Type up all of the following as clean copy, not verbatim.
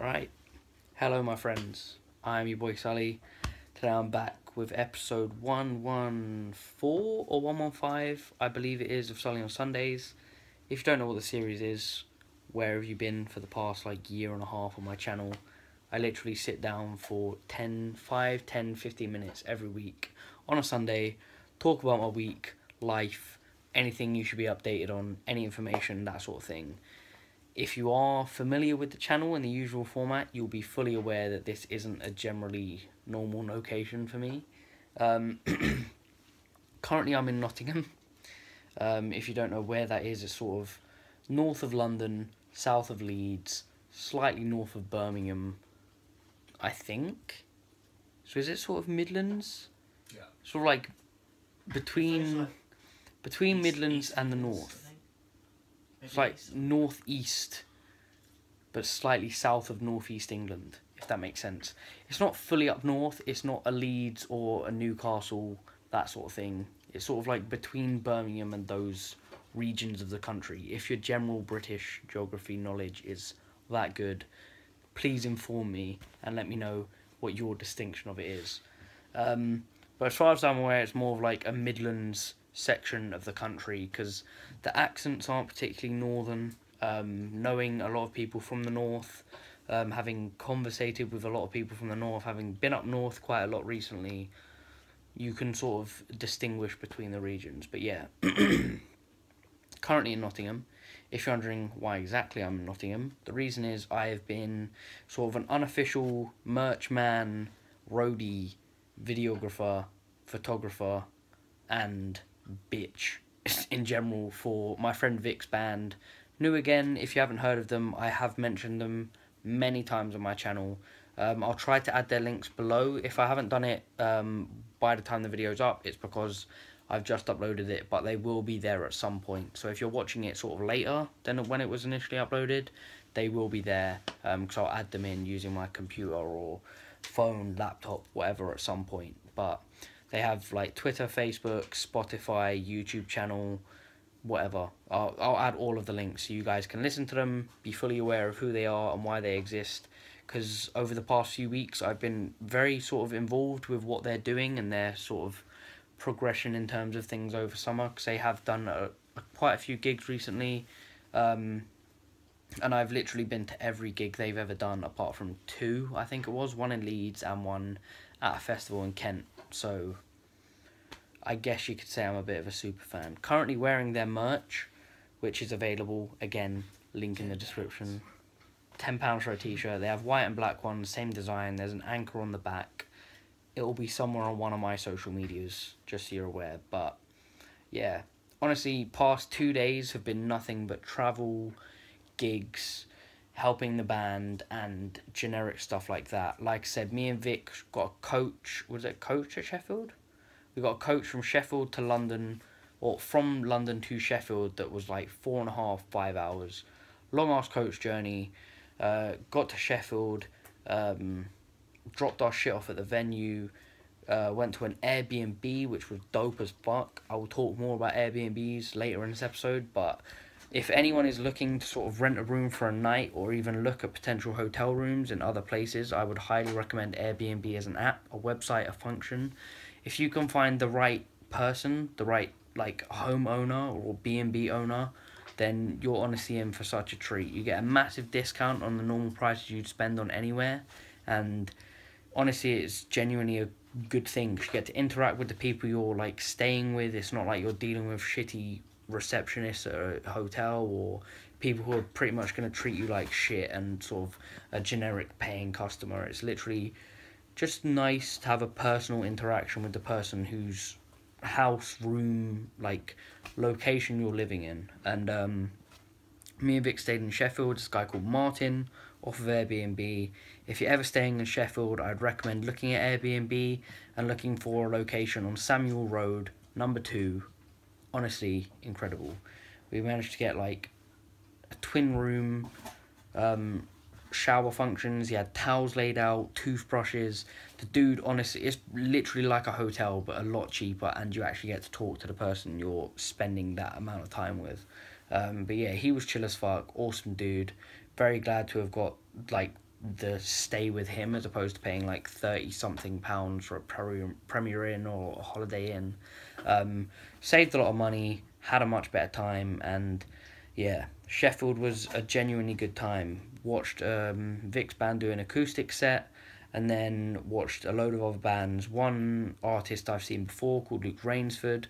Right. Hello, my friends. I'm your boy SuLLy. Today I'm back with episode 114 or 115, I believe it is, of SuLLy on Sundays. If you don't know what the series is, where have you been for the past year and a half on my channel? I literally sit down for 15 minutes every week on a Sunday, talk about my week, life, anything you should be updated on, any information, that sort of thing. If you are familiar with the channel in the usual format, you'll be fully aware that this isn't a generally normal location for me. Currently I'm in Nottingham. If you don't know where that is, it's sort of north of London, south of Leeds, slightly north of Birmingham, I think. So is it sort of Midlands? Yeah. Sort of like between Midlands and the north. It's like northeast, but slightly south of northeast England, if that makes sense. It's not fully up north, it's not a Leeds or a Newcastle, that sort of thing. It's sort of like between Birmingham and those regions of the country. If your general British geography knowledge is that good, please inform me and let me know what your distinction of it is. But as far as I'm aware, it's more of like a Midlands section of the country, because the accents aren't particularly northern. Knowing a lot of people from the north, having conversated with a lot of people from the north, having been up north quite a lot recently, you can sort of distinguish between the regions. But yeah, currently in Nottingham. If you're wondering why exactly I'm in Nottingham, the reason is I have been sort of an unofficial merch man, roadie, videographer, photographer, and bitch in general for my friend Vic's band. New Again, if you haven't heard of them, I have mentioned them many times on my channel. I'll try to add their links below. If I haven't done it by the time the video's up, it's because I've just uploaded it, but they will be there at some point. So if you're watching it sort of later than when it was initially uploaded, they will be there, because I'll add them in using my computer or phone, laptop, whatever at some point. But they have like Twitter, Facebook, Spotify, YouTube channel, whatever. I'll add all of the links so you guys can listen to them, be fully aware of who they are and why they exist. Because over the past few weeks, I've been very sort of involved with what they're doing and their sort of progression in terms of things over summer. Because they have done quite a few gigs recently. And I've literally been to every gig they've ever done, apart from two, I think it was. One in Leeds and one at a festival in Kent. So I guess you could say I'm a bit of a super fan. Currently wearing their merch, which is available, again, link in the description. £10 for a t-shirt. They have white and black ones, same design. There's an anchor on the back. It will be somewhere on one of my social medias, just so you're aware. But yeah, honestly, past 2 days have been nothing but travel, gigs, helping the band, and generic stuff like that. Like I said, me and Vic got a coach. Was it a coach at Sheffield? We got a coach from Sheffield to London, or from London to Sheffield, that was like 4.5, 5 hours. Long ass coach journey. Got to Sheffield, dropped our shit off at the venue, went to an Airbnb, which was dope as fuck. I will talk more about Airbnbs later in this episode, but if anyone is looking to sort of rent a room for a night or even look at potential hotel rooms in other places, I would highly recommend Airbnb as an app, a website, a function. If you can find the right person, the right like homeowner or B&B owner, then you're honestly in for such a treat. You get a massive discount on the normal prices you'd spend on anywhere, and honestly it's genuinely a good thing. You get to interact with the people you're like staying with. It's not like you're dealing with shitty receptionists at a hotel or people who are pretty much going to treat you like shit and sort of a generic paying customer. It's literally just nice to have a personal interaction with the person whose house, room, like location you're living in. And me and Vic stayed in Sheffield. This guy called Martin off of Airbnb. If you're ever staying in Sheffield, I'd recommend looking at Airbnb and looking for a location on Samuel Road, number 2. Honestly, incredible. We managed to get like a twin room, shower functions. He had towels laid out, toothbrushes. The dude, honestly, it's literally like a hotel, but a lot cheaper, and you actually get to talk to the person you're spending that amount of time with. But yeah, he was chill as fuck, awesome dude. Very glad to have got like the stay with him as opposed to paying like 30-something pounds for a Premier Inn or a Holiday Inn. Saved a lot of money, had a much better time, and yeah, Sheffield was a genuinely good time. Watched Vic's band do an acoustic set, and then watched a load of other bands. One artist I've seen before called Luke Rainsford,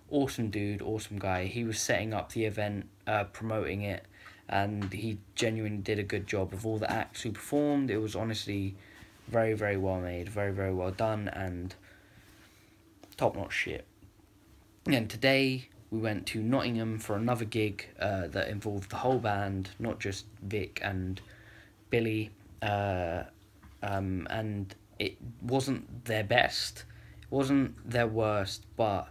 awesome dude, awesome guy. He was setting up the event, promoting it, and he genuinely did a good job of all the acts who performed. It was honestly very, very well made, very, very well done, and top-notch shit. And today we went to Nottingham for another gig that involved the whole band, not just Vic and Billy, and it wasn't their best, it wasn't their worst, but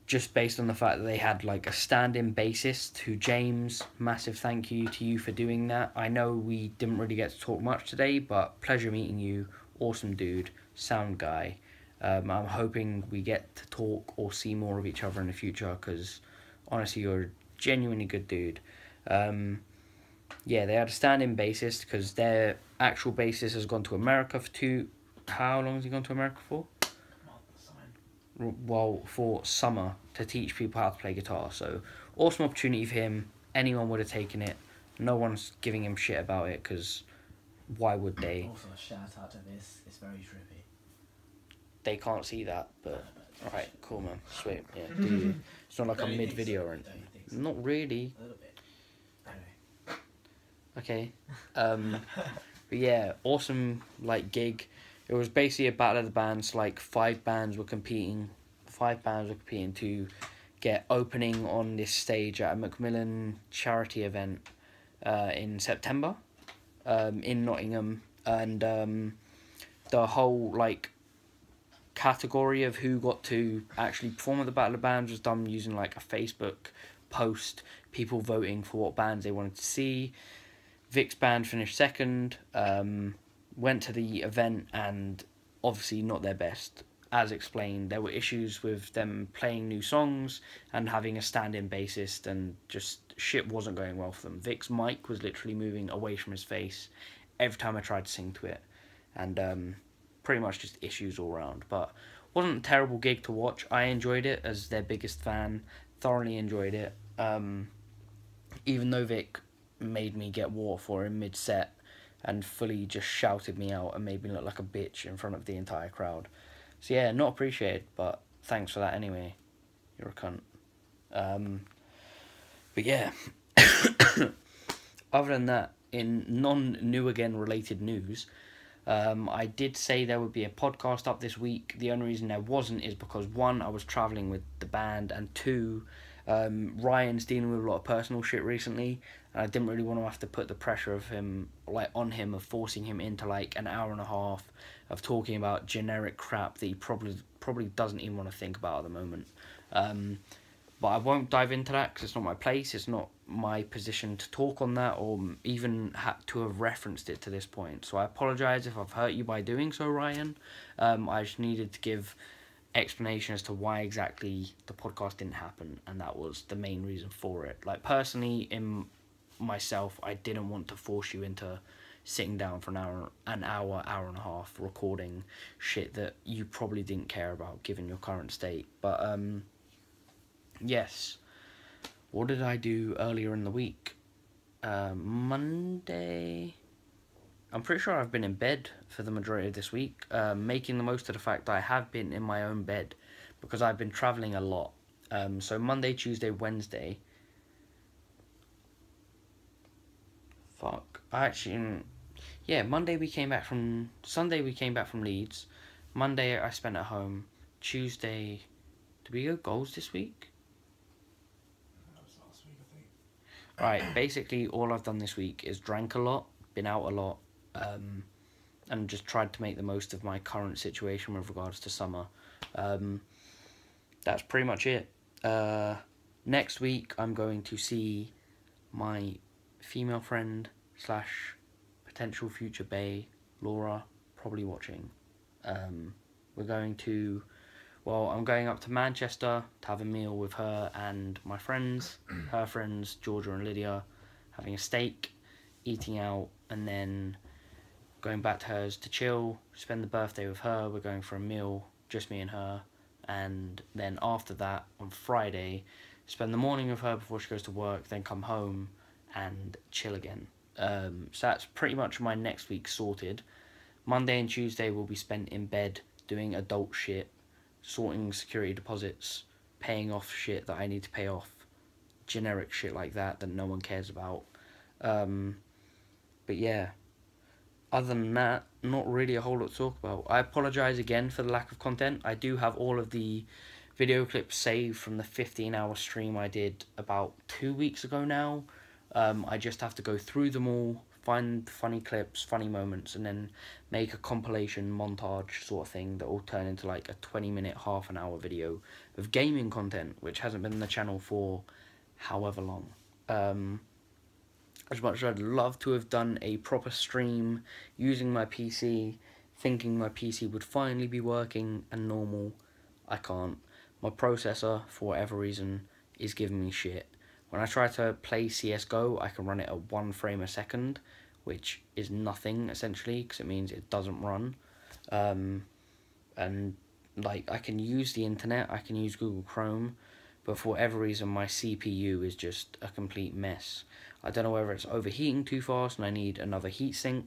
just based on the fact that they had like a stand-in bassist who, James, massive thank you to you for doing that. I know we didn't really get to talk much today, but pleasure meeting you, awesome dude, sound guy. I'm hoping we get to talk or see more of each other in the future, because honestly you're a genuinely good dude. Yeah, they had a stand-in bassist because their actual bassist has gone to America for how long has he gone to America for? Well, for summer, to teach people how to play guitar. So awesome opportunity for him. Anyone would have taken it. No one's giving him shit about it, because why would they? Also, a shout out to this. It's very trippy. They can't see that, but alright, cool, man, sweet. Yeah, do you? It's not like a mid video or anything. Not really. A little bit. Anyway. Okay. But yeah, awesome like gig. It was basically a battle of the bands. Like 5 bands were competing. 5 bands were competing to get opening on this stage at a Macmillan charity event in September in Nottingham, and the whole like category of who got to actually perform at the Battle of Bands was done using like a Facebook post, people voting for what bands they wanted to see. Vic's band finished second, went to the event, and obviously not their best. As explained, there were issues with them playing new songs and having a stand-in bassist, and just shit wasn't going well for them. Vic's mic was literally moving away from his face every time I tried to sing to it, and pretty much just issues all around. But wasn't a terrible gig to watch. I enjoyed it as their biggest fan, thoroughly enjoyed it. Even though Vic made me get water for him mid-set and fully just shouted me out and made me look like a bitch in front of the entire crowd. So yeah, not appreciated, but thanks for that anyway. You're a cunt. But yeah, other than that, in non-New Again related news, I did say there would be a podcast up this week. The only reason there wasn't is because 1, I was travelling with the band, and 2, Ryan's dealing with a lot of personal shit recently, and I didn't really want to have to put the pressure of him, like, on him, of forcing him into like an hour and a half of talking about generic crap that he probably doesn't even want to think about at the moment. But I won't dive into that because it's not my place. It's not my position to talk on that, or even had to have referenced it to this point. So I apologise if I've hurt you by doing so, Ryan. I just needed to give explanation as to why exactly the podcast didn't happen, and that was the main reason for it. Like, personally, in myself, I didn't want to force you into sitting down for an hour and a half recording shit that you probably didn't care about given your current state. But yes, what did I do earlier in the week? Monday, I'm pretty sure I've been in bed for the majority of this week, making the most of the fact that I have been in my own bed because I've been travelling a lot. So Monday, Tuesday, Wednesday. Sunday we came back from Leeds. Monday I spent at home. Tuesday, did we go goals this week? That was last week, I think. Right, basically all I've done this week is drank a lot, been out a lot, and just tried to make the most of my current situation with regards to summer. That's pretty much it. Next week I'm going to see my female friend / potential future bae, Laura, probably watching. I'm going up to Manchester to have a meal with her and my friends, her friends, Georgia and Lydia, having a steak, eating out, and then going back to hers to chill, spend the birthday with her. We're going for a meal, just me and her. And then after that, on Friday, spend the morning with her before she goes to work, then come home and chill again. So that's pretty much my next week sorted. Monday and Tuesday will be spent in bed doing adult shit, sorting security deposits, paying off shit that I need to pay off, generic shit like that that no one cares about. But yeah, other than that, not really a whole lot to talk about. I apologise again for the lack of content. I do have all of the video clips saved from the 15-hour stream I did about 2 weeks ago now. I just have to go through them all, find funny clips, funny moments, and then make a compilation montage sort of thing that will turn into like a 20-minute, half an hour video of gaming content, which hasn't been on the channel for however long. As much as I'd love to have done a proper stream using my PC, thinking my PC would finally be working and normal, I can't. My processor, for whatever reason, is giving me shit. When I try to play CSGO, I can run it at 1 frame a second, which is nothing, essentially, because it means it doesn't run. And, like, I can use the internet, I can use Google Chrome, but for whatever reason, my CPU is just a complete mess. I don't know whether it's overheating too fast and I need another heatsink.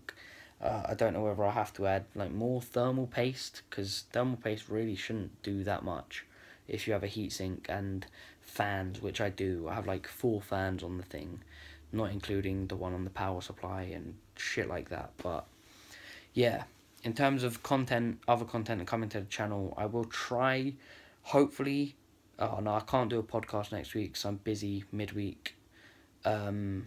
I don't know whether I have to add, like, more thermal paste, because thermal paste really shouldn't do that much if you have a heatsink and fans, which I do. I have like 4 fans on the thing, not including the one on the power supply and shit like that. But yeah, in terms of content, other content coming to the channel, I will try, hopefully. Oh no, I can't do a podcast next week because I'm busy midweek. I'll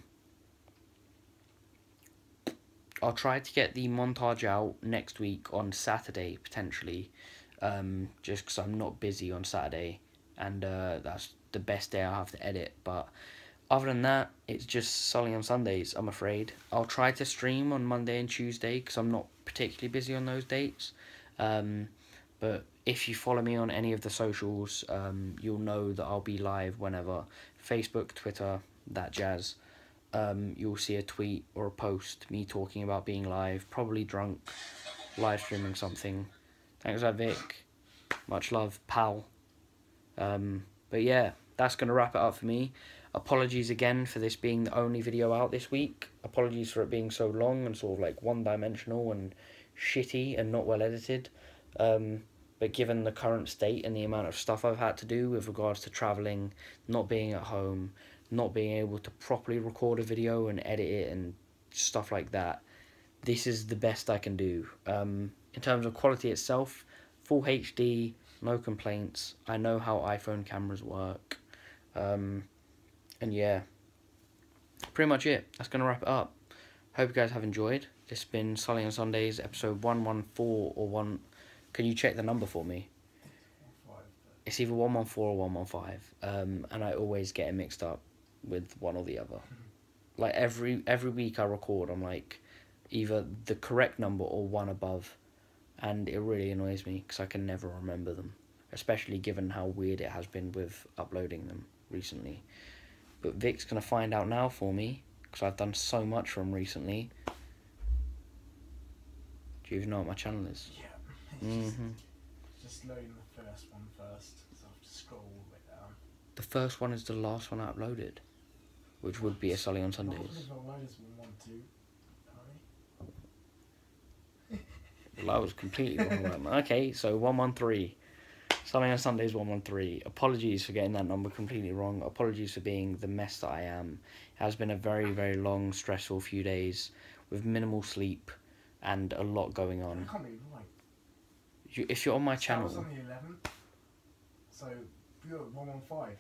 try to get the montage out next week on Saturday, potentially. Just because I'm not busy on Saturday, and that's the best day I'll have to edit. But other than that, it's just SuLLy on Sundays, I'm afraid. I'll try to stream on Monday and Tuesday because I'm not particularly busy on those dates. But if you follow me on any of the socials, you'll know that I'll be live whenever. Facebook, Twitter, that jazz. You'll see a tweet or a post, me talking about being live, probably drunk, live streaming something. Thanks, Vic. Much love, pal. But yeah, that's going to wrap it up for me. Apologies again for this being the only video out this week. Apologies for it being so long and sort of like one-dimensional and shitty and not well edited. But given the current state and the amount of stuff I've had to do with regards to travelling, not being at home, not being able to properly record a video and edit it and stuff like that, this is the best I can do. In terms of quality itself, full HD, no complaints. I know how iPhone cameras work. And yeah, pretty much it. That's going to wrap it up. Hope you guys have enjoyed. This has been SuLLy on Sundays, episode 114 or 1... Can you check the number for me? It's either 114 or 115. And I always get it mixed up with one or the other. Like every week I record, I'm like either the correct number or one above. And it really annoys me because I can never remember them, especially given how weird it has been with uploading them recently. But Vic's going to find out now for me because I've done so much for him recently. Do you even know what my channel is? Yeah. Just loading the first one first, so I have to scroll all the way down. The first one is the last one I uploaded, which would be a SuLLy on Sundays. Well, I was completely wrong. Okay, so 113. SuLLy on Sundays 113. Apologies for getting that number completely wrong. Apologies for being the mess that I am. It has been a very, very long, stressful few days with minimal sleep and a lot going on. I can't be right. If you're on my channel... That was on the 11th, so you're at 115.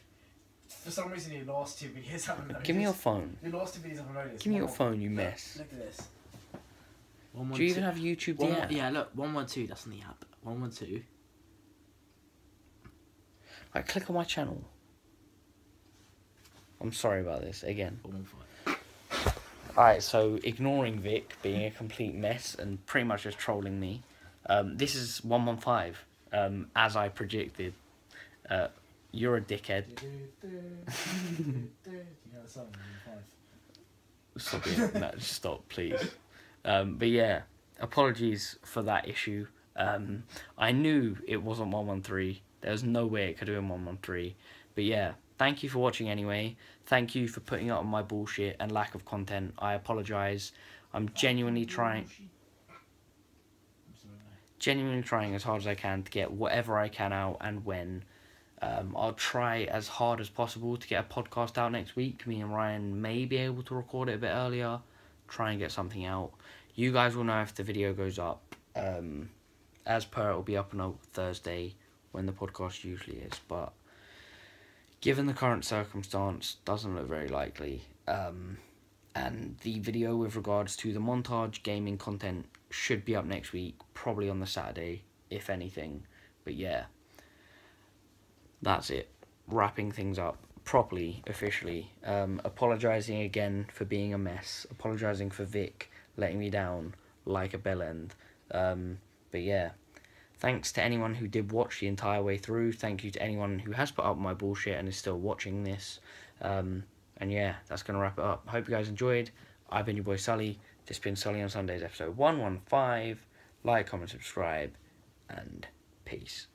For some reason, your last 2 videos haven't loaded. Give me your phone. Your last 2 videos haven't loaded. Give me your phone, you mess. Look at this. Do you even have YouTube the app? Yeah, look, 112, that's on the app. 112. Right, click on my channel. I'm sorry about this, again. 115. Alright, so ignoring Vic being a complete mess and pretty much just trolling me, this is 115, as I predicted. You're a dickhead. You know the song, 115. Stop it. No, stop, please. But yeah, apologies for that issue. I knew it wasn't 113. There's no way it could have been 113. But yeah, thank you for watching anyway. Thank you for putting up with my bullshit and lack of content. I apologise. I'm genuinely trying as hard as I can to get whatever I can out and when. I'll try as hard as possible to get a podcast out next week. Me and Ryan may be able to record it a bit earlier. Try and get something out. You guys will know if the video goes up. As per, it will be up on a Thursday when the podcast usually is. But given the current circumstance, doesn't look very likely. And the video with regards to the montage gaming content should be up next week, probably on the Saturday, if anything. But yeah, that's it. Wrapping things up properly, officially. Apologising again for being a mess. Apologising for Vic letting me down like a bellend. But yeah, thanks to anyone who did watch the entire way through. Thank you to anyone who has put up my bullshit and is still watching this. And yeah, that's going to wrap it up. Hope you guys enjoyed. I've been your boy SuLLy. This has been SuLLy on Sundays, episode 115. Like, comment, subscribe, and peace.